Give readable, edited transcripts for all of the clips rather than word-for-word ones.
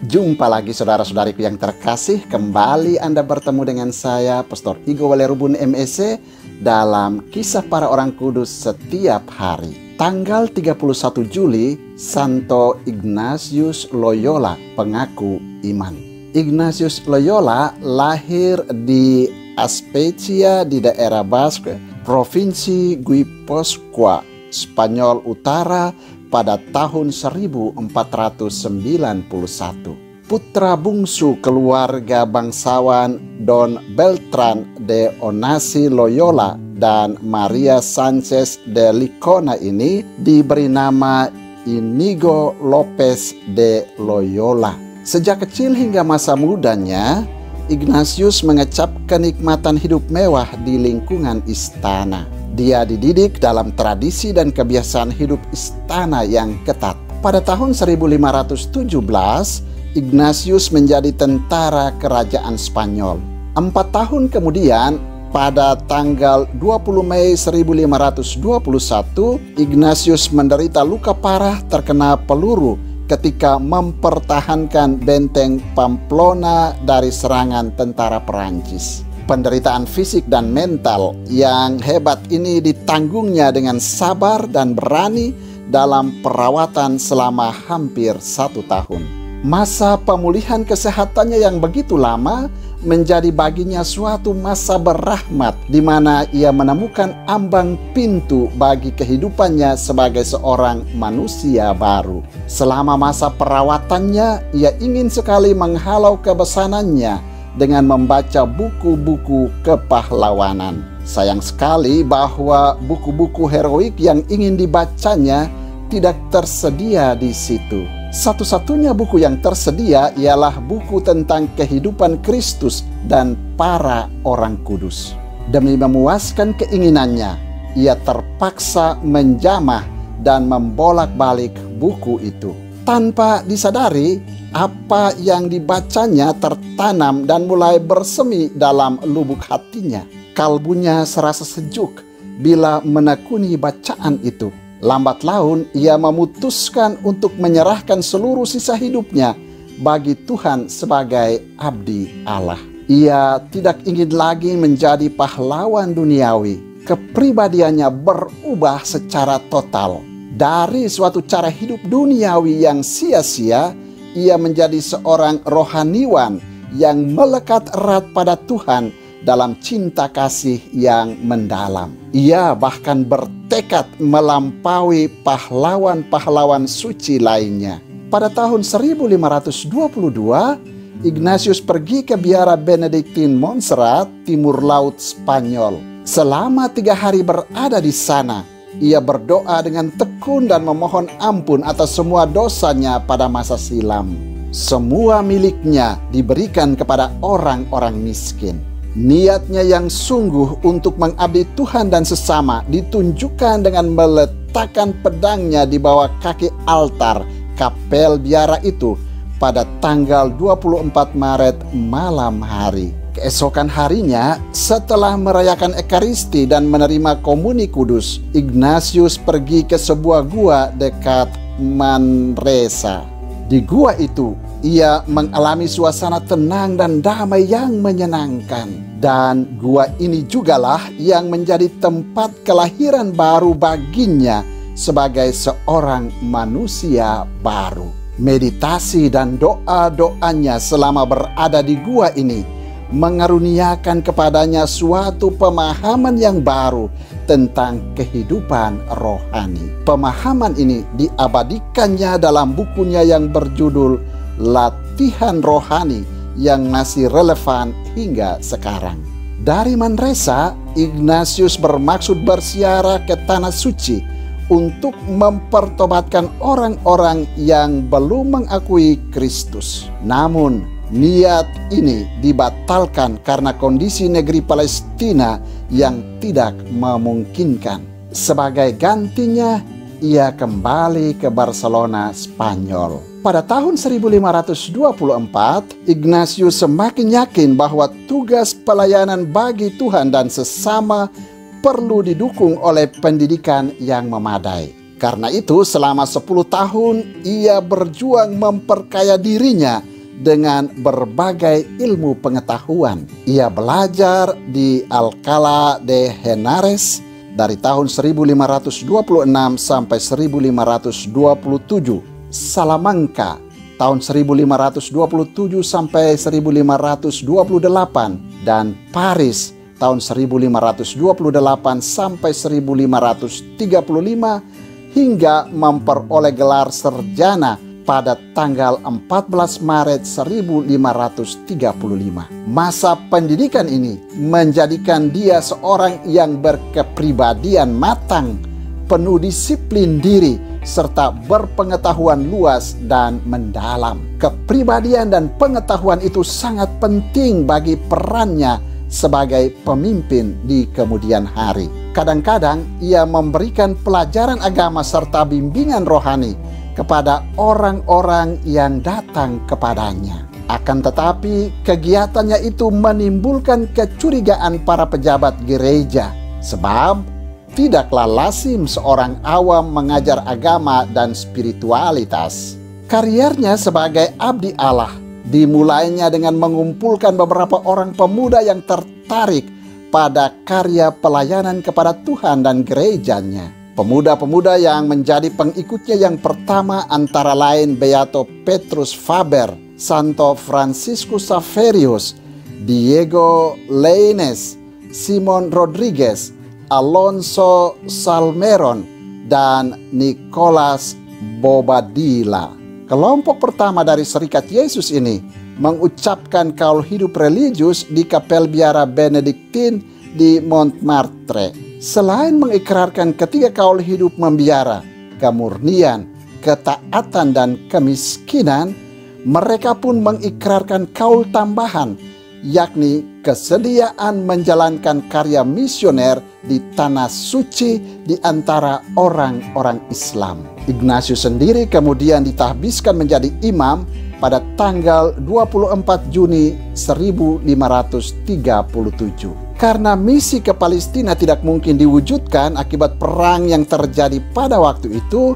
Jumpa lagi saudara-saudariku yang terkasih, kembali Anda bertemu dengan saya, Pastor Igo Walerubun MEC, dalam Kisah Para Orang Kudus Setiap Hari. Tanggal 31 Juli, Santo Ignatius Loyola, pengaku iman. Ignatius Loyola lahir di Aspecia di daerah Basque, Provinsi Guipúzcoa, Spanyol Utara, pada tahun 1491. Putra bungsu keluarga bangsawan Don Beltran de Onasi Loyola dan Maria Sanchez de Licona ini diberi nama Inigo Lopez de Loyola. Sejak kecil hingga masa mudanya, Ignatius mengecap kenikmatan hidup mewah di lingkungan istana. Dia dididik dalam tradisi dan kebiasaan hidup istana yang ketat. Pada tahun 1517, Ignatius menjadi tentara kerajaan Spanyol. 4 tahun kemudian, pada tanggal 20 Mei 1521, Ignatius menderita luka parah terkena peluru ketika mempertahankan benteng Pamplona dari serangan tentara Perancis. Penderitaan fisik dan mental yang hebat ini ditanggungnya dengan sabar dan berani dalam perawatan selama hampir 1 tahun. Masa pemulihan kesehatannya yang begitu lama menjadi baginya suatu masa berrahmat di mana ia menemukan ambang pintu bagi kehidupannya sebagai seorang manusia baru. Selama masa perawatannya, ia ingin sekali menghalau kebesanannya dengan membaca buku-buku kepahlawanan. Sayang sekali bahwa buku-buku heroik yang ingin dibacanya tidak tersedia di situ. Satu-satunya buku yang tersedia ialah buku tentang kehidupan Kristus dan para orang kudus. Demi memuaskan keinginannya, ia terpaksa menjamah dan membolak-balik buku itu. Tanpa disadari, apa yang dibacanya tertanam dan mulai bersemi dalam lubuk hatinya. Kalbunya serasa sejuk bila menekuni bacaan itu. Lambat laun ia memutuskan untuk menyerahkan seluruh sisa hidupnya bagi Tuhan sebagai abdi Allah. Ia tidak ingin lagi menjadi pahlawan duniawi. Kepribadiannya berubah secara total. Dari suatu cara hidup duniawi yang sia-sia, ia menjadi seorang rohaniwan yang melekat erat pada Tuhan dalam cinta kasih yang mendalam. Ia bahkan bertekad melampaui pahlawan-pahlawan suci lainnya. Pada tahun 1522, Ignatius pergi ke biara Benediktin Montserrat, timur laut Spanyol. Selama 3 hari berada di sana, ia berdoa dengan tekun dan memohon ampun atas semua dosanya pada masa silam. Semua miliknya diberikan kepada orang-orang miskin. Niatnya yang sungguh untuk mengabdi Tuhan dan sesama ditunjukkan dengan meletakkan pedangnya di bawah kaki altar kapel biara itu pada tanggal 24 Maret malam hari. Keesokan harinya, setelah merayakan Ekaristi dan menerima komuni kudus, Ignatius pergi ke sebuah gua dekat Manresa. Di gua itu, ia mengalami suasana tenang dan damai yang menyenangkan. Dan gua ini jugalah yang menjadi tempat kelahiran baru baginya sebagai seorang manusia baru. Meditasi dan doa-doanya selama berada di gua ini mengaruniakan kepadanya suatu pemahaman yang baru tentang kehidupan rohani. Pemahaman ini diabadikannya dalam bukunya yang berjudul Latihan Rohani yang masih relevan hingga sekarang. Dari Manresa, Ignatius bermaksud berziarah ke Tanah Suci untuk mempertobatkan orang-orang yang belum mengakui Kristus. Namun, niat ini dibatalkan karena kondisi negeri Palestina yang tidak memungkinkan. Sebagai gantinya, ia kembali ke Barcelona, Spanyol. Pada tahun 1524, Ignatius semakin yakin bahwa tugas pelayanan bagi Tuhan dan sesama perlu didukung oleh pendidikan yang memadai. Karena itu selama 10 tahun ia berjuang memperkaya dirinya dengan berbagai ilmu pengetahuan. Ia belajar di Alcalá de Henares dari tahun 1526 sampai 1527, Salamanca tahun 1527 sampai 1528, dan Paris tahun 1528 sampai 1535, hingga memperoleh gelar sarjana pada tanggal 14 Maret 1535. Masa pendidikan ini menjadikan dia seorang yang berkepribadian matang, penuh disiplin diri, serta berpengetahuan luas dan mendalam. Kepribadian dan pengetahuan itu sangat penting bagi perannya sebagai pemimpin di kemudian hari. Kadang-kadang ia memberikan pelajaran agama serta bimbingan rohani kepada orang-orang yang datang kepadanya. Akan tetapi kegiatannya itu menimbulkan kecurigaan para pejabat gereja, sebab tidaklah lazim seorang awam mengajar agama dan spiritualitas. Kariernya sebagai abdi Allah dimulainya dengan mengumpulkan beberapa orang pemuda yang tertarik pada karya pelayanan kepada Tuhan dan gerejanya. Pemuda-pemuda yang menjadi pengikutnya yang pertama antara lain Beato Petrus Faber, Santo Franciscus Saverius, Diego Lainez, Simon Rodriguez, Alonso Salmeron, dan Nicolas Bobadilla. Kelompok pertama dari Serikat Yesus ini mengucapkan kaul hidup religius di Kapel Biara Benediktin di Montmartre. Selain mengikrarkan ketiga kaul hidup membiara, kemurnian, ketaatan, dan kemiskinan, mereka pun mengikrarkan kaul tambahan, yakni kesediaan menjalankan karya misioner di tanah suci di antara orang-orang Islam. Ignatius sendiri kemudian ditahbiskan menjadi imam pada tanggal 24 Juni 1537. Karena misi ke Palestina tidak mungkin diwujudkan akibat perang yang terjadi pada waktu itu,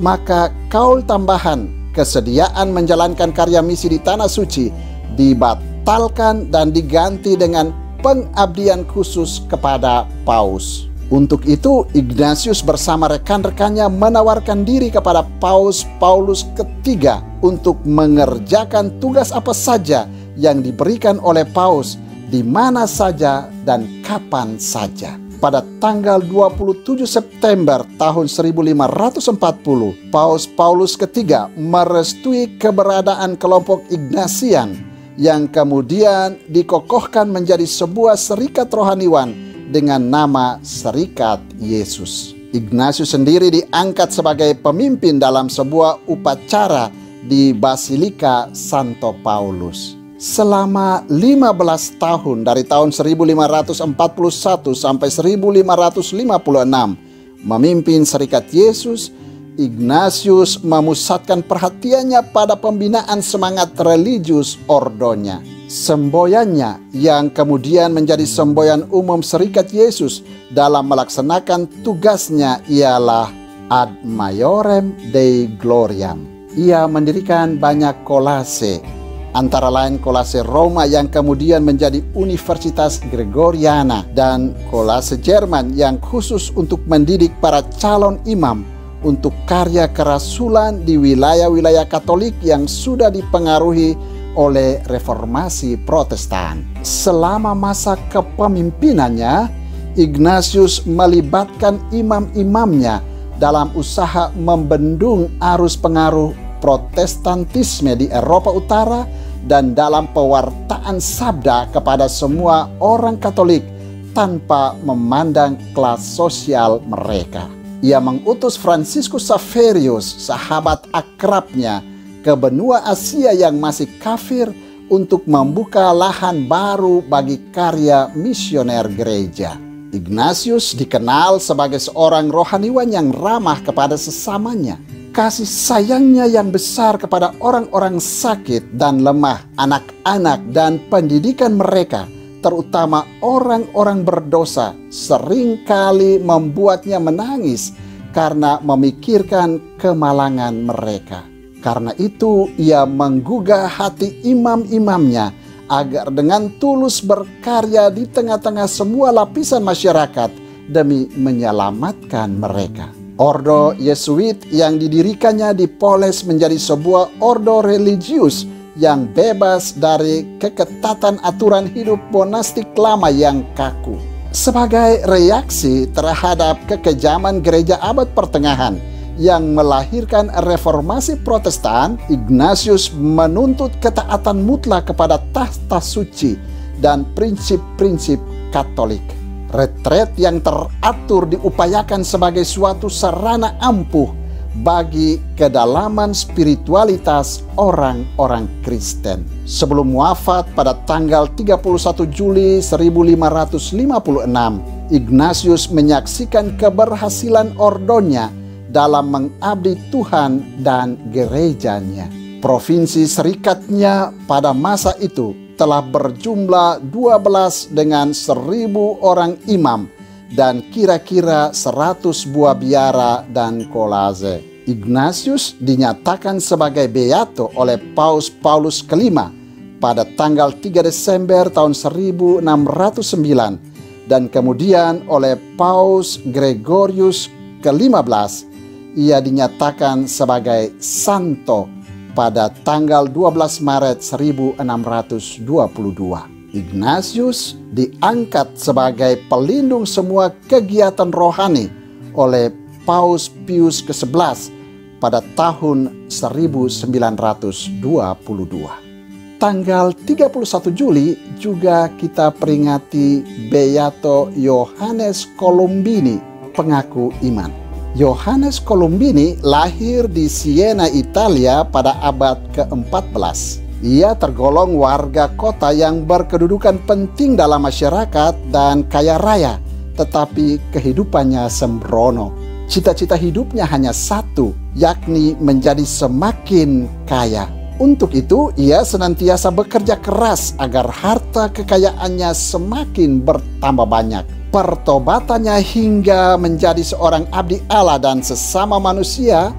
maka kaul tambahan kesediaan menjalankan karya misi di tanah suci dibatalkan dan diganti dengan pengabdian khusus kepada Paus. Untuk itu Ignatius bersama rekan-rekannya menawarkan diri kepada Paus Paulus III untuk mengerjakan tugas apa saja yang diberikan oleh Paus di mana saja dan kapan saja. Pada tanggal 27 September tahun 1540, Paus Paulus III merestui keberadaan kelompok Ignatian yang kemudian dikokohkan menjadi sebuah serikat rohaniwan dengan nama Serikat Yesus. Ignatius sendiri diangkat sebagai pemimpin dalam sebuah upacara di Basilika Santo Paulus. Selama 15 tahun dari tahun 1541 sampai 1556 memimpin Serikat Yesus, Ignatius memusatkan perhatiannya pada pembinaan semangat religius ordonya. Semboyannya yang kemudian menjadi semboyan umum Serikat Yesus dalam melaksanakan tugasnya ialah Ad Maiorem Dei Gloriam. Ia mendirikan banyak kolase, antara lain kolase Roma yang kemudian menjadi Universitas Gregoriana dan kolase Jerman yang khusus untuk mendidik para calon imam untuk karya kerasulan di wilayah-wilayah Katolik yang sudah dipengaruhi oleh reformasi Protestan. Selama masa kepemimpinannya, Ignatius melibatkan imam-imamnya dalam usaha membendung arus pengaruh Protestantisme di Eropa Utara dan dalam pewartaan sabda kepada semua orang Katolik tanpa memandang kelas sosial mereka. Ia mengutus Franciscus Saverius, sahabat akrabnya, ke benua Asia yang masih kafir untuk membuka lahan baru bagi karya misioner gereja. Ignatius dikenal sebagai seorang rohaniwan yang ramah kepada sesamanya. Kasih sayangnya yang besar kepada orang-orang sakit dan lemah, anak-anak, dan pendidikan mereka, terutama orang-orang berdosa, seringkali membuatnya menangis karena memikirkan kemalangan mereka. Karena itu ia menggugah hati imam-imamnya agar dengan tulus berkarya di tengah-tengah semua lapisan masyarakat demi menyelamatkan mereka. Ordo Yesuit yang didirikannya dipoles menjadi sebuah ordo religius yang bebas dari keketatan aturan hidup monastik lama yang kaku. Sebagai reaksi terhadap kekejaman gereja abad pertengahan yang melahirkan reformasi Protestan, Ignatius menuntut ketaatan mutlak kepada tahta suci dan prinsip-prinsip Katolik. Retret yang teratur diupayakan sebagai suatu sarana ampuh bagi kedalaman spiritualitas orang-orang Kristen. Sebelum wafat pada tanggal 31 Juli 1556, Ignatius menyaksikan keberhasilan ordonya dalam mengabdi Tuhan dan gerejanya. Provinsi serikatnya pada masa itu telah berjumlah 12 dengan 1.000 orang imam dan kira-kira 100 buah biara dan kolase. Ignatius dinyatakan sebagai beato oleh Paus Paulus kelima pada tanggal 3 Desember tahun 1609 dan kemudian oleh Paus Gregorius ke-15 ia dinyatakan sebagai santo pada tanggal 12 Maret 1622. Ignatius diangkat sebagai pelindung semua kegiatan rohani oleh Paus Pius ke-11 pada tahun 1922. Tanggal 31 Juli juga kita peringati Beato Yohanes Colombini, pengaku iman. Yohanes Colombini lahir di Siena, Italia pada abad ke-14. Ia tergolong warga kota yang berkedudukan penting dalam masyarakat dan kaya raya, tetapi kehidupannya sembrono. Cita-cita hidupnya hanya satu, yakni menjadi semakin kaya. Untuk itu, ia senantiasa bekerja keras agar harta kekayaannya semakin bertambah banyak. Pertobatannya hingga menjadi seorang abdi Allah dan sesama manusia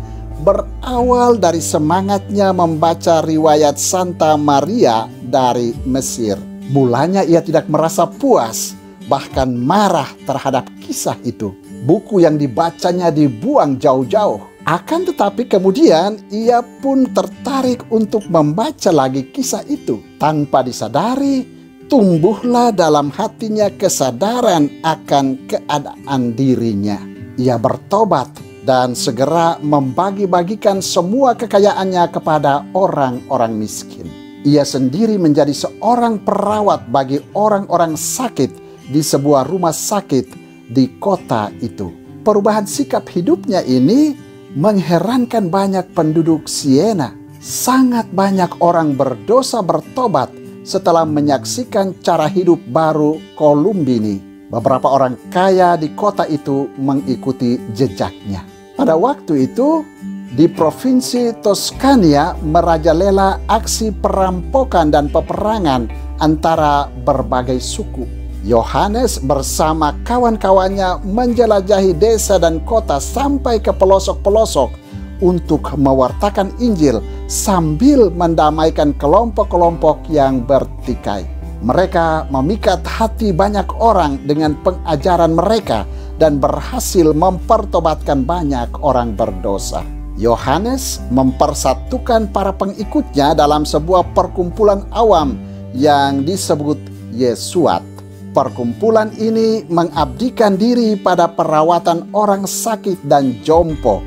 berawal dari semangatnya membaca riwayat Santa Maria dari Mesir. Mulanya ia tidak merasa puas, bahkan marah terhadap kisah itu. Buku yang dibacanya dibuang jauh-jauh. Akan tetapi kemudian ia pun tertarik untuk membaca lagi kisah itu. Tanpa disadari, tumbuhlah dalam hatinya kesadaran akan keadaan dirinya. Ia bertobat dan segera membagi-bagikan semua kekayaannya kepada orang-orang miskin. Ia sendiri menjadi seorang perawat bagi orang-orang sakit di sebuah rumah sakit di kota itu. Perubahan sikap hidupnya ini mengherankan banyak penduduk Siena. Sangat banyak orang berdosa bertobat setelah menyaksikan cara hidup baru Colombini. Beberapa orang kaya di kota itu mengikuti jejaknya. Pada waktu itu, di provinsi Toskania merajalela aksi perampokan dan peperangan antara berbagai suku. Yohanes bersama kawan-kawannya menjelajahi desa dan kota sampai ke pelosok-pelosok untuk mewartakan Injil sambil mendamaikan kelompok-kelompok yang bertikai. Mereka memikat hati banyak orang dengan pengajaran mereka dan berhasil mempertobatkan banyak orang berdosa. Yohanes mempersatukan para pengikutnya dalam sebuah perkumpulan awam yang disebut Yesuat. Perkumpulan ini mengabdikan diri pada perawatan orang sakit dan jompo,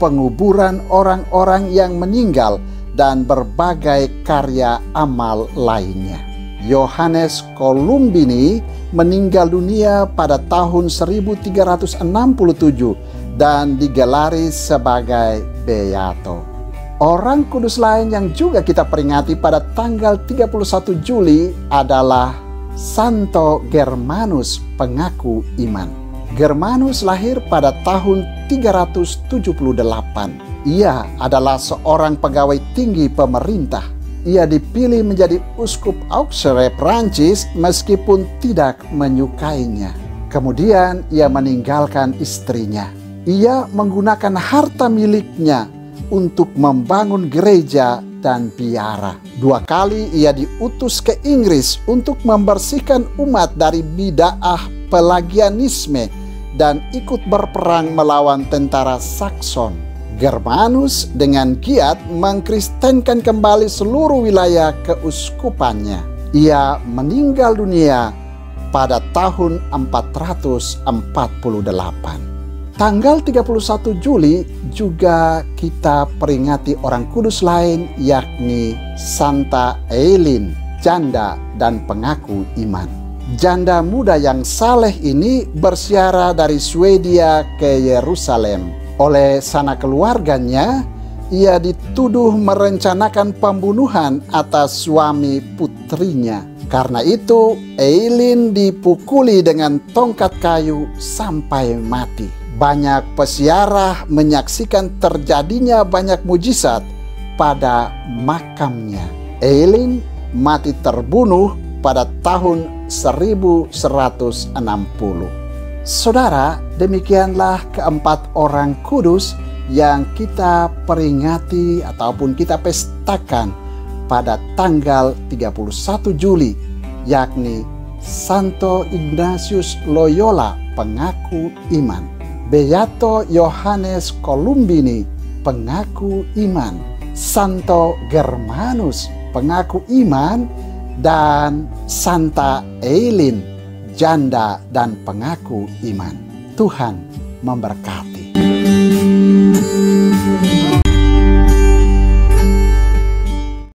penguburan orang-orang yang meninggal, dan berbagai karya amal lainnya. Yohanes Colombini meninggal dunia pada tahun 1367 dan digelari sebagai beato. Orang kudus lain yang juga kita peringati pada tanggal 31 Juli adalah Santo Germanus, pengaku iman. Germanus lahir pada tahun 378. Ia adalah seorang pegawai tinggi pemerintah. Ia dipilih menjadi uskup Auxerre Prancis meskipun tidak menyukainya. Kemudian ia meninggalkan istrinya. Ia menggunakan harta miliknya untuk membangun gereja dan biara. 2 kali ia diutus ke Inggris untuk membersihkan umat dari bid'ah Pelagianisme dan ikut berperang melawan tentara Sakson. Germanus dengan giat mengkristenkan kembali seluruh wilayah keuskupannya. Ia meninggal dunia pada tahun 448. Tanggal 31 Juli juga kita peringati orang kudus lain, yakni Santa Eileen, janda dan pengaku iman. Janda muda yang saleh ini berziarah dari Swedia ke Yerusalem. Oleh sanak keluarganya, ia dituduh merencanakan pembunuhan atas suami putrinya. Karena itu, Eileen dipukuli dengan tongkat kayu sampai mati. Banyak peziarah menyaksikan terjadinya banyak mujizat pada makamnya. Eileen mati terbunuh pada tahun 1160. Saudara, demikianlah keempat orang kudus yang kita peringati ataupun kita pestakan pada tanggal 31 Juli, yakni Santo Ignatius Loyola, pengaku iman. Beato Yohanes Columbini, pengaku iman. Santo Germanus, pengaku iman. Dan Santa Eileen, janda dan pengaku iman. Tuhan memberkati.